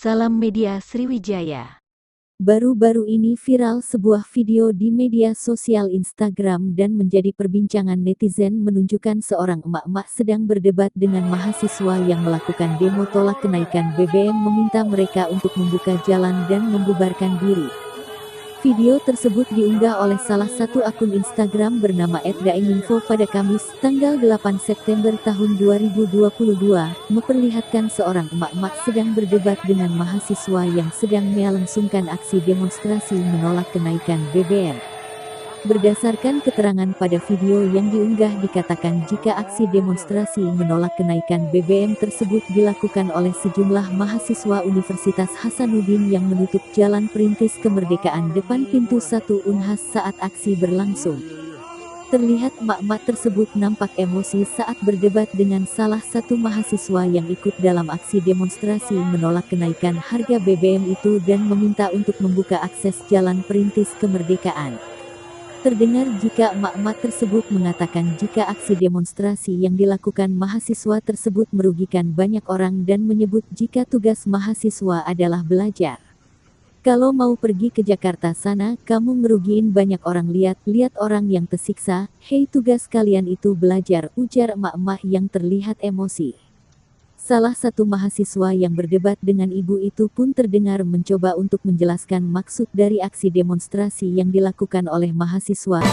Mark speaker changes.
Speaker 1: Salam Media Sriwijaya.
Speaker 2: Baru-baru ini viral sebuah video di media sosial Instagram dan menjadi perbincangan netizen menunjukkan seorang emak-emak sedang berdebat dengan mahasiswa yang melakukan demo tolak kenaikan BBM meminta mereka untuk membuka jalan dan membubarkan diri. Video tersebut diunggah oleh salah satu akun Instagram bernama @daenginfo pada Kamis, tanggal 8 September tahun 2022, memperlihatkan seorang emak-emak sedang berdebat dengan mahasiswa yang sedang melangsungkan aksi demonstrasi menolak kenaikan BBM. Berdasarkan keterangan pada video yang diunggah dikatakan jika aksi demonstrasi menolak kenaikan BBM tersebut dilakukan oleh sejumlah mahasiswa Universitas Hasanuddin yang menutup Jalan Perintis Kemerdekaan depan pintu 1 Unhas saat aksi berlangsung. Terlihat emak-emak tersebut nampak emosi saat berdebat dengan salah satu mahasiswa yang ikut dalam aksi demonstrasi menolak kenaikan harga BBM itu dan meminta untuk membuka akses Jalan Perintis Kemerdekaan. Terdengar jika emak-emak tersebut mengatakan jika aksi demonstrasi yang dilakukan mahasiswa tersebut merugikan banyak orang dan menyebut jika tugas mahasiswa adalah belajar. Kalau mau pergi ke Jakarta sana, kamu ngerugiin banyak orang, lihat orang yang tersiksa, hei tugas kalian itu belajar, ujar emak-emak yang terlihat emosi. Salah satu mahasiswa yang berdebat dengan ibu itu pun terdengar mencoba untuk menjelaskan maksud dari aksi demonstrasi yang dilakukan oleh mahasiswa.